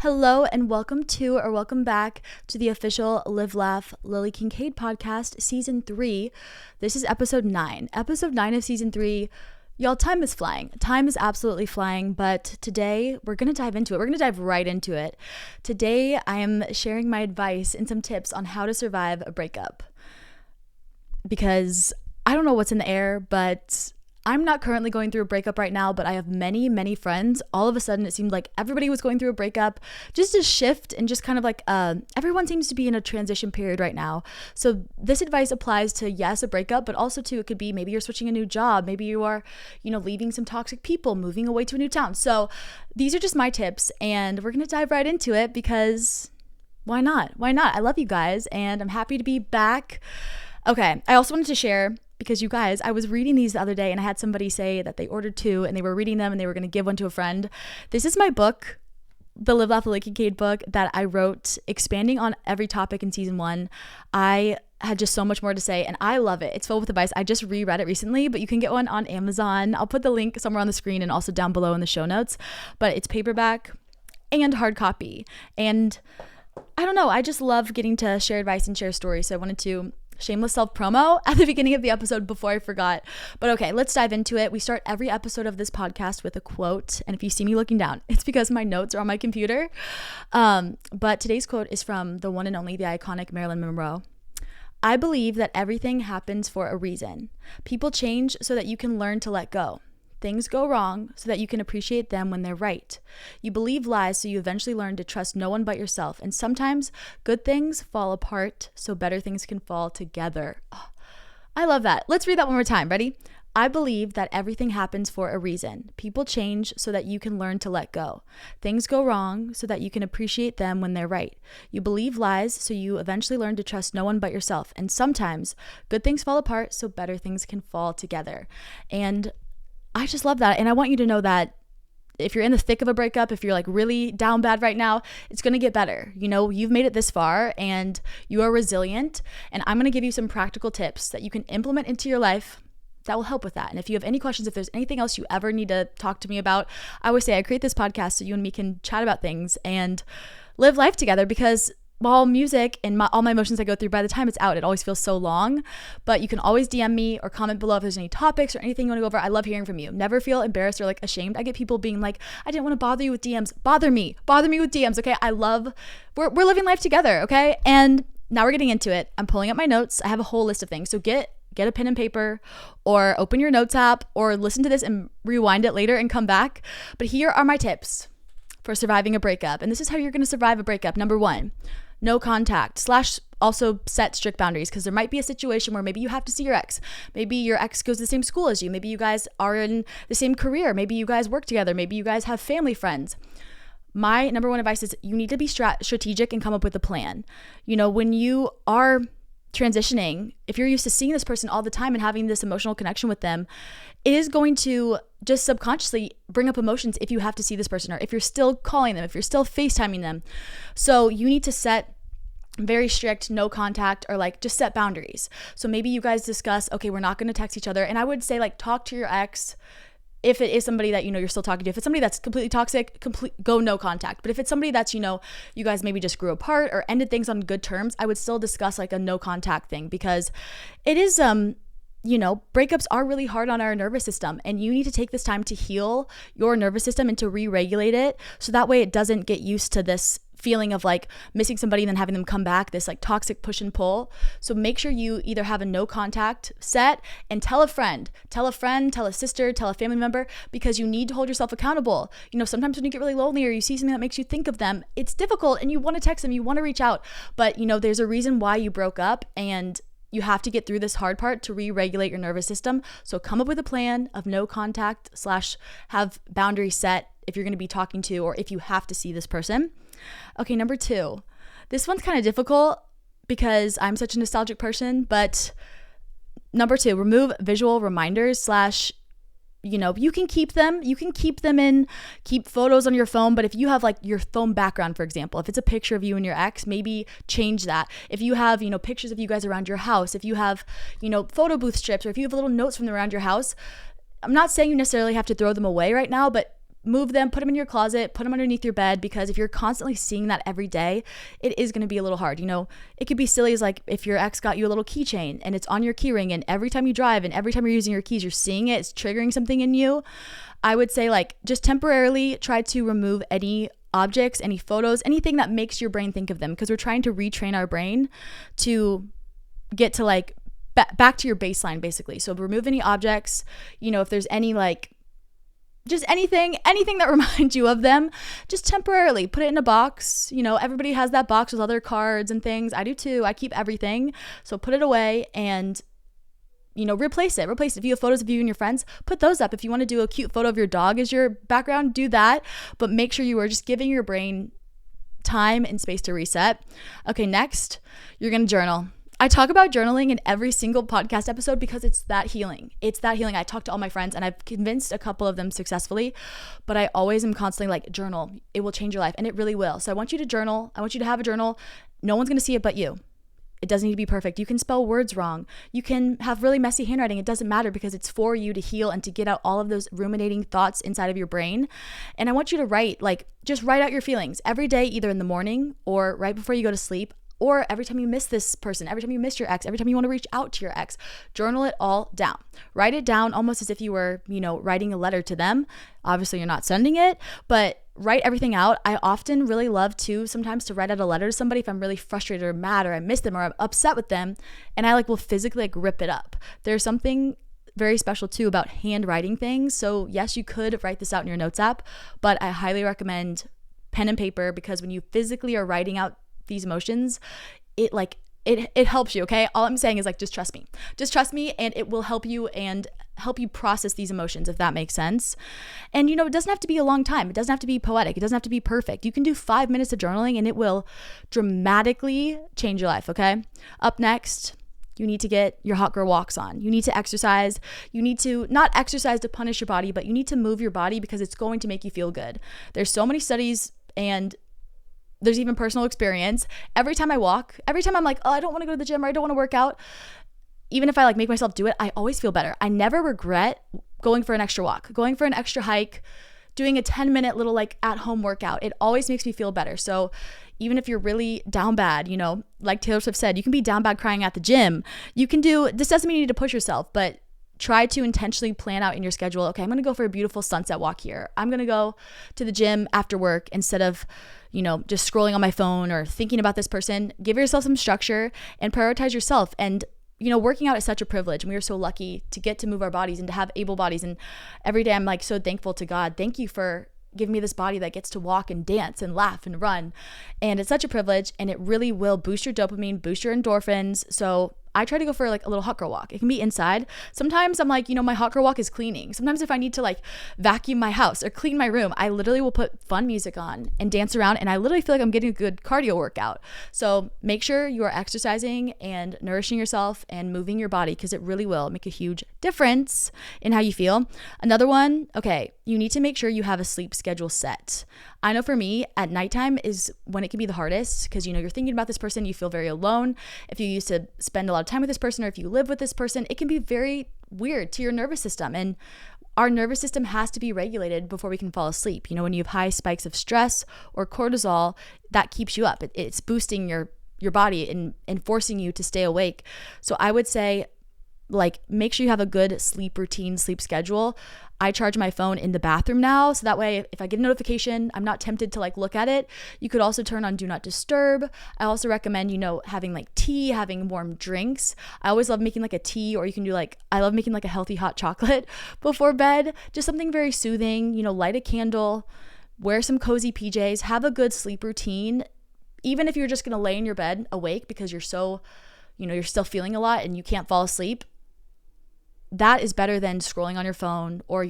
Hello and welcome back to the official Live Laugh Lily Kincade podcast, season 3. This is episode 9. Episode 9 of season 3. Y'all, time is flying. Time is absolutely flying, but today we're going to dive into it. We're going to dive right into it. Today I am sharing my advice and some tips on how to survive a breakup. Because I don't know what's in the air, but I'm not currently going through a breakup right now, but I have many friends. All of a sudden, it seemed like everybody was going through a breakup, just a shift and just kind of like everyone seems to be in a transition period right now. So this advice applies to, yes, a breakup, but also to, it could be maybe you're switching a new job. Maybe you are, leaving some toxic people, moving away to a new town. So these are just my tips and we're going to dive right into it because why not? Why not? I love you guys and I'm happy to be back. Okay. I also wanted to share, because you guys, I was reading these the other day and I had somebody say that they ordered 2 and they were reading them and they were going to give one to a friend. This is my book, the Live Laugh Lily Kincade book that I wrote, expanding on every topic in season 1. I had just so much more to say and I love it. It's filled with advice. I just reread it recently, but you can get one on Amazon. I'll put the link somewhere on the screen and also down below in the show notes. But it's paperback and hard copy. And I don't know, I just love getting to share advice and share stories. So I wanted to shameless self promo at the beginning of the episode before I forgot. But okay, let's dive into it. We start every episode of this podcast with a quote. And if you see me looking down, it's because my notes are on my computer. But today's quote is from the one and only, the iconic Marilyn Monroe. I believe that everything happens for a reason. People change so that you can learn to let go. Things go wrong so that you can appreciate them when they're right. You believe lies so you eventually learn to trust no one but yourself. And sometimes good things fall apart so better things can fall together. Oh, I love that. Let's read that one more time. Ready? I believe that everything happens for a reason. People change so that you can learn to let go. Things go wrong so that you can appreciate them when they're right. You believe lies so you eventually learn to trust no one but yourself. And sometimes good things fall apart so better things can fall together. And I just love that. And I want you to know that if you're in the thick of a breakup, if you're like really down bad right now, it's going to get better. You've made it this far and you are resilient. And I'm going to give you some practical tips that you can implement into your life that will help with that. And if you have any questions, if there's anything else you ever need to talk to me about, I always say I create this podcast so you and me can chat about things and live life together, because while music and all my emotions I go through, by the time it's out, it always feels so long. But you can always DM me or comment below if there's any topics or anything you want to go over. I love hearing from you. Never feel embarrassed or like ashamed. I get people being like, I didn't want to bother you with DMs. Bother me with DMs. Okay. We're living life together. Okay. And now we're getting into it. I'm pulling up my notes. I have a whole list of things. So get a pen and paper or open your notes app or listen to this and rewind it later and come back. But here are my tips for surviving a breakup. And this is how you're going to survive a breakup. Number 1, no contact / also set strict boundaries, because there might be a situation where maybe you have to see your ex. Maybe your ex goes to the same school as you. Maybe you guys are in the same career. Maybe you guys work together. Maybe you guys have family friends. My number 1 advice is you need to be strategic and come up with a plan. When you are transitioning, if you're used to seeing this person all the time and having this emotional connection with them, it is going to just subconsciously bring up emotions if you have to see this person, or if you're still calling them, if you're still FaceTiming them. So you need to set very strict no contact, or like just set boundaries. So maybe you guys discuss, okay, we're not going to text each other. And I would say like talk to your ex. If it is somebody that you're still talking to. If it's somebody that's completely toxic, go no contact. But if it's somebody that's you guys maybe just grew apart or ended things on good terms, I would still discuss like a no contact thing, because it is breakups are really hard on our nervous system, and you need to take this time to heal your nervous system and to re-regulate it, so that way it doesn't get used to this feeling of like missing somebody and then having them come back, this like toxic push and pull. So make sure you either have a no contact set and tell a friend, tell a sister, tell a family member, because you need to hold yourself accountable. Sometimes when you get really lonely or you see something that makes you think of them, it's difficult and you want to text them, you want to reach out, but there's a reason why you broke up, and you have to get through this hard part to re-regulate your nervous system. So come up with a plan of no contact / have boundaries set if you're going to be talking to, or if you have to see this person. Okay, number 2. This one's kind of difficult because I'm such a nostalgic person, but number 2, remove visual reminders / you can keep them. You can keep photos on your phone, but if you have like your phone background, for example, if it's a picture of you and your ex, maybe change that. If you have, pictures of you guys around your house, if you have, photo booth strips, or if you have little notes from around your house, I'm not saying you necessarily have to throw them away right now, but move them, put them in your closet, put them underneath your bed, because if you're constantly seeing that every day, it is going to be a little hard. It could be silly as like if your ex got you a little keychain and it's on your keyring, and every time you drive and every time you're using your keys, you're seeing it, it's triggering something in you. I would say like just temporarily try to remove any objects, any photos, anything that makes your brain think of them, because we're trying to retrain our brain to get to like back to your baseline basically. So remove any objects, if there's any like just anything that reminds you of them, just temporarily put it in a box. Everybody has that box with all their cards and things. I do too. I keep everything. So put it away and, replace it. If you have photos of you and your friends, put those up. If you want to do a cute photo of your dog as your background, do that. But make sure you are just giving your brain time and space to reset. Okay, next, you're going to journal. I talk about journaling in every single podcast episode because it's that healing. I talk to all my friends and I've convinced a couple of them successfully, but I always am constantly like, journal. It will change your life, and it really will. So I want you to journal. I want you to have a journal. No one's going to see it but you. It doesn't need to be perfect. You can spell words wrong. You can have really messy handwriting. It doesn't matter, because it's for you to heal and to get out all of those ruminating thoughts inside of your brain. And I want you to just write out your feelings every day, either in the morning or right before you go to sleep. Or every time you miss this person, every time you miss your ex, every time you want to reach out to your ex, journal it all down. Write it down almost as if you were, writing a letter to them. Obviously, you're not sending it, but write everything out. I often really love sometimes to write out a letter to somebody if I'm really frustrated or mad or I miss them or I'm upset with them, and I will physically rip it up. There's something very special too about handwriting things. So yes, you could write this out in your notes app, but I highly recommend pen and paper, because when you physically are writing out these emotions, it helps you. Okay, all I'm saying is just trust me, and it will help you and help you process these emotions, if that makes sense. And it doesn't have to be a long time. It doesn't have to be poetic. It doesn't have to be perfect. You can do 5 minutes of journaling and it will dramatically change your life. Okay, up next, you need to get your hot girl walks on. You need to exercise. You need to not exercise to punish your body, but you need to move your body because it's going to make you feel good. There's so many studies, and there's even personal experience. Every time I walk, every time I'm like, oh, I don't want to go to the gym or I don't want to work out, even if I make myself do it, I always feel better. I never regret going for an extra walk, going for an extra hike, doing a 10-minute little at-home workout. It always makes me feel better. So even if you're really down bad, like Taylor Swift said, you can be down bad crying at the gym. This doesn't mean you need to push yourself, but try to intentionally plan out in your schedule. Okay, I'm going to go for a beautiful sunset walk here. I'm going to go to the gym after work instead of, just scrolling on my phone or thinking about this person. Give yourself some structure and prioritize yourself. And, working out is such a privilege. And we are so lucky to get to move our bodies and to have able bodies. And every day I'm so thankful to God. Thank you for giving me this body that gets to walk and dance and laugh and run. And it's such a privilege, and it really will boost your dopamine, boost your endorphins. So I try to go for a little hot girl walk. It can be inside. Sometimes I'm my hot girl walk is cleaning. Sometimes if I need to vacuum my house or clean my room, I literally will put fun music on and dance around, and I literally feel like I'm getting a good cardio workout. So make sure you are exercising and nourishing yourself and moving your body, because it really will make a huge difference in how you feel. Another one, okay, you need to make sure you have a sleep schedule set. I know for me, at nighttime is when it can be the hardest, because you're thinking about this person, you feel very alone. If you used to spend a lot of time with this person, or if you live with this person, it can be very weird to your nervous system. And our nervous system has to be regulated before we can fall asleep. When you have high spikes of stress or cortisol, that keeps you up. It's boosting your body and forcing you to stay awake. So I would say, make sure you have a good sleep routine, sleep schedule. I charge my phone in the bathroom now, so that way if I get a notification, I'm not tempted to look at it. You could also turn on do not disturb. I also recommend, having tea, having warm drinks. I always love making a tea, or you can do I love making a healthy hot chocolate before bed. Just something very soothing, light a candle, wear some cozy PJs, have a good sleep routine. Even if you're just going to lay in your bed awake because you're so, you're still feeling a lot and you can't fall asleep, that is better than scrolling on your phone or,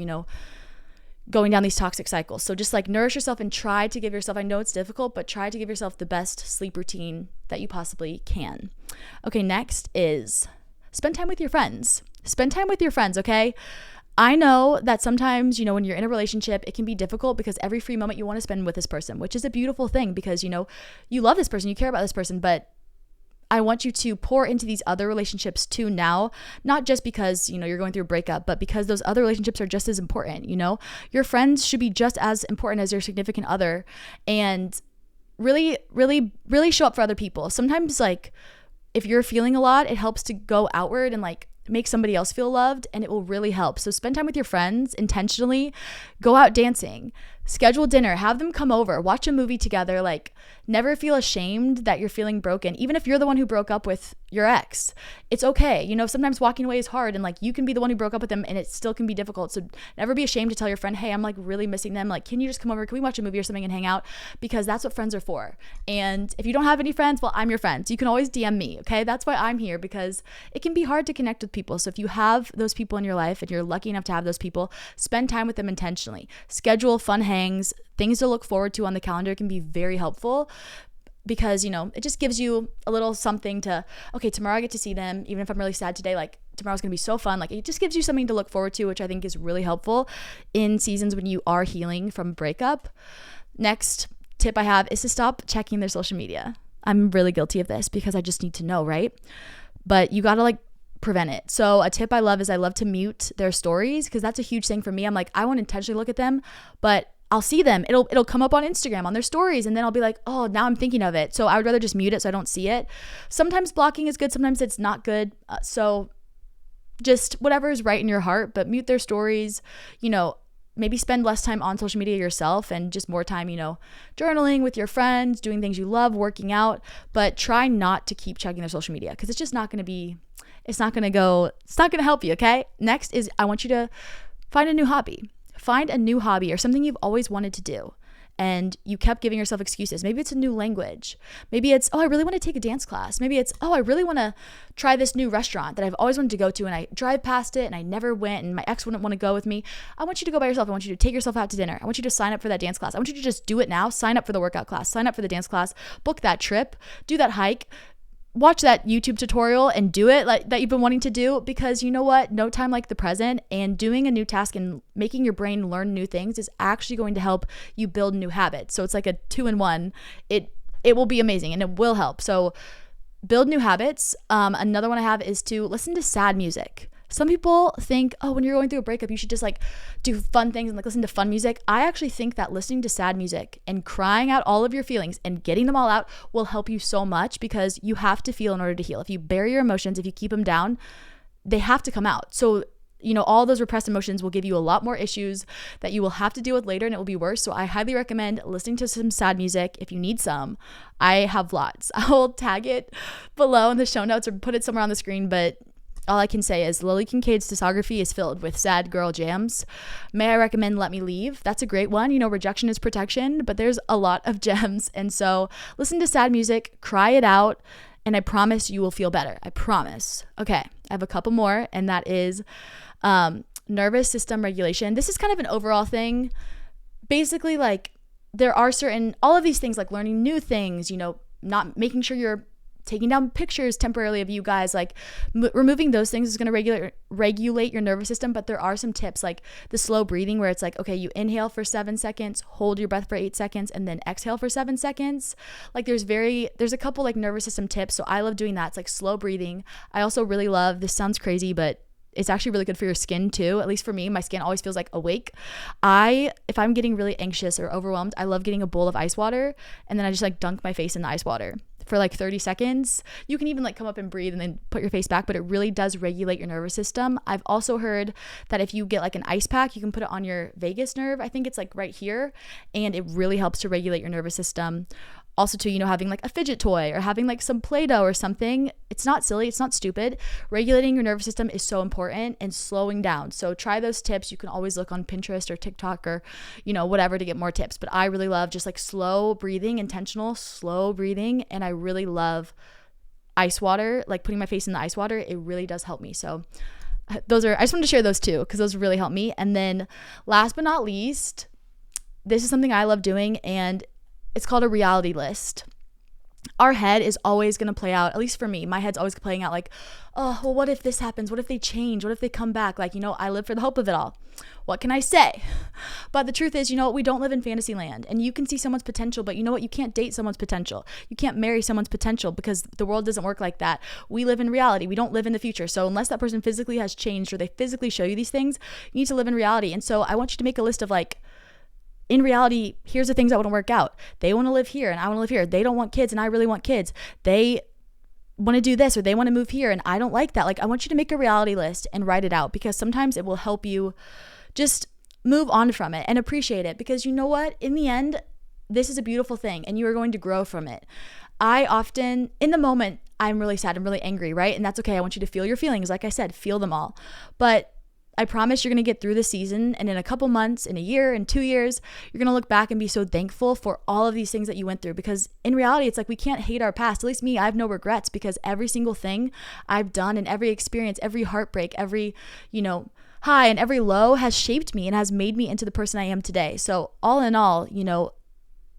going down these toxic cycles. So just nourish yourself and try to give yourself, I know it's difficult, but try to give yourself the best sleep routine that you possibly can. Okay, next is spend time with your friends. Spend time with your friends, okay? I know that sometimes, when you're in a relationship, it can be difficult because every free moment you want to spend with this person, which is a beautiful thing because, you love this person, you care about this person, but I want you to pour into these other relationships too now, not just because, you're going through a breakup, but because those other relationships are just as important. Your friends should be just as important as your significant other, and really, really, really show up for other people. Sometimes like if you're feeling a lot, it helps to go outward and like make somebody else feel loved, and it will really help. So spend time with your friends intentionally, go out dancing, schedule dinner, have them come over, watch a movie together. Like, never feel ashamed that you're feeling broken, even if you're the one who broke up with your ex. It's okay. Sometimes walking away is hard, and like you can be the one who broke up with them and it still can be difficult. So never be ashamed to tell your friend, hey, I'm like really missing them. Like, can you just come over? Can we watch a movie or something and hang out? Because that's what friends are for. And if you don't have any friends, well, I'm your friend. So you can always DM me. Okay. That's why I'm here, because it can be hard to connect with people. So if you have those people in your life and you're lucky enough to have those people, spend time with them intentionally. Schedule fun hangs, things to look forward to on the calendar can be very helpful, because it just gives you a little something to, okay, tomorrow I get to see them, even if I'm really sad today, like tomorrow's gonna be so fun. Like, it just gives you something to look forward to, which I think is really helpful in seasons when you are healing from a breakup. Next tip I have is to stop checking their social media. I'm really guilty of this because I just need to know, right? But you gotta like prevent it. So a tip I love is I love to mute their stories, because that's a huge thing for me. I'm like, I won't intentionally look at them, but I'll see them. It'll come up on Instagram on their stories, and then I'll be like, oh, now I'm thinking of it. So I would rather just mute it so I don't see it. Sometimes blocking is good, sometimes it's not good. So just whatever is right in your heart, but mute their stories. Maybe spend less time on social media yourself and just more time, journaling with your friends, doing things you love, working out, but try not to keep checking their social media, because it's just not going to help you. Okay. Next is I want you to find a new hobby. Find a new hobby or something you've always wanted to do, and you kept giving yourself excuses. Maybe it's a new language. Maybe it's, oh, I really want to take a dance class. Maybe it's, oh, I really want to try this new restaurant that I've always wanted to go to, and I drive past it and I never went, and my ex wouldn't want to go with me. I want you to go by yourself. I want you to take yourself out to dinner. I want you to sign up for that dance class. I want you to just do it now. Sign up for the workout class. Sign up for the dance class. Book that trip. Do that hike. Watch that YouTube tutorial and do it like that you've been wanting to do, because you know what? No time like the present, and doing a new task and making your brain learn new things is actually going to help you build new habits. So it's like a 2-in-1. It will be amazing and it will help. So build new habits. Another one I have is to listen to sad music. Some people think, oh, when you're going through a breakup, you should just like do fun things and like listen to fun music. I actually think that listening to sad music and crying out all of your feelings and getting them all out will help you so much, because you have to feel in order to heal. If you bury your emotions, if you keep them down, they have to come out. So all those repressed emotions will give you a lot more issues that you will have to deal with later, and it will be worse. So I highly recommend listening to some sad music if you need some. I have lots. I'll tag it below in the show notes or put it somewhere on the screen, but all I can say is Lily Kincade's discography is filled with sad girl jams. May I recommend Let Me Leave? That's a great one. Rejection is protection, but there's a lot of gems. And so listen to sad music, cry it out, and I promise you will feel better. I promise. Okay, I have a couple more, and that is nervous system regulation. This is kind of an overall thing. Basically, like there are all of these things, like learning new things, not making sure you're taking down pictures temporarily of you guys, like removing those things is going to regulate your nervous system. But there are some tips, like the slow breathing, where it's like, okay, you inhale for 7 seconds, hold your breath for 8 seconds, and then exhale for 7 seconds. Like there's a couple like nervous system tips. So I love doing that. It's like slow breathing. I also really love, this sounds crazy, but it's actually really good for your skin too. At least for me, my skin always feels like awake. If I'm getting really anxious or overwhelmed, I love getting a bowl of ice water, and then I just like dunk my face in the ice water for like 30 seconds. You can even like come up and breathe and then put your face back, but it really does regulate your nervous system. I've also heard that if you get like an ice pack, you can put it on your vagus nerve. I think it's like right here, and it really helps to regulate your nervous system. Also too, having like a fidget toy or having like some Play-Doh or something. It's not silly. It's not stupid. Regulating your nervous system is so important, and slowing down. So try those tips. You can always look on Pinterest or TikTok or, whatever to get more tips. But I really love just like slow breathing, intentional slow breathing. And I really love ice water, like putting my face in the ice water. It really does help me. So I just wanted to share those two because those really help me. And then last but not least, this is something I love doing, and it's called a reality list. our head is always going to play out, at least for me, my head's always playing out like, oh, well, what if this happens? What if they change? What if they come back? Like, I live for the hope of it all. What can I say? But the truth is, we don't live in fantasy land, and you can see someone's potential, but you know what? You can't date someone's potential. You can't marry someone's potential, because the world doesn't work like that. We live in reality. We don't live in the future. So unless that person physically has changed or they physically show you these things, you need to live in reality. And so I want you to make a list of like, in reality, here's the things that wouldn't work out. They want to live here and I want to live here. They don't want kids and I really want kids. They want to do this or they want to move here and I don't like that. Like, I want you to make a reality list and write it out, because sometimes it will help you just move on from it and appreciate it, because you know what? In the end, this is a beautiful thing and you are going to grow from it. I often, in the moment, I'm really sad, I'm really angry, right? And that's okay. I want you to feel your feelings. Like I said, feel them all. But I promise you're going to get through the season, and in a couple months, in a year, in 2 years, you're going to look back and be so thankful for all of these things that you went through, because in reality, it's like we can't hate our past. At least me, I have no regrets, because every single thing I've done and every experience, every heartbreak, every, high and every low has shaped me and has made me into the person I am today. So all in all,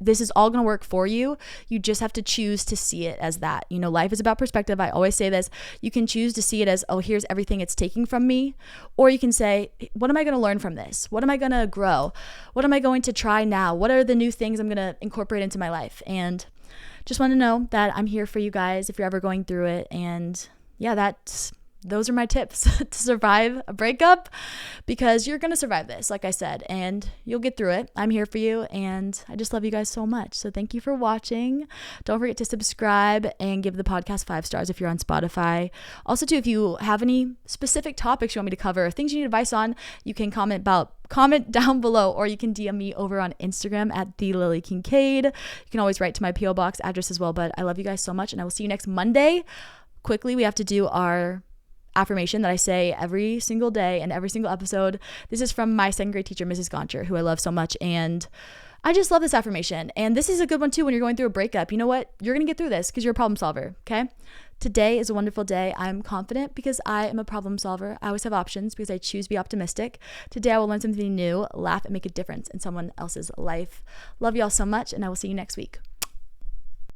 this is all going to work for you. You just have to choose to see it as that. Life is about perspective. I always say this. You can choose to see it as, oh, here's everything it's taking from me. Or you can say, what am I going to learn from this? What am I going to grow? What am I going to try now? What are the new things I'm going to incorporate into my life? And just want to know that I'm here for you guys if you're ever going through it. And yeah, those are my tips to survive a breakup, because you're going to survive this, like I said, and you'll get through it. I'm here for you, and I just love you guys so much. So thank you for watching. Don't forget to subscribe and give the podcast 5 stars if you're on Spotify. Also, too, if you have any specific topics you want me to cover, things you need advice on, you can comment down below, or you can DM me over on Instagram at lilykincade. You can always write to my PO box address as well. But I love you guys so much, and I will see you next Monday. Quickly, we have to do our affirmation that I say every single day and every single episode. This is from my 2nd grade teacher, Mrs. Goncher, who I love so much. And I just love this affirmation. And this is a good one too when you're going through a breakup. You know what? You're going to get through this because you're a problem solver. Okay. Today is a wonderful day. I'm confident because I am a problem solver. I always have options because I choose to be optimistic. Today I will learn something new, laugh, and make a difference in someone else's life. Love y'all so much, and I will see you next week.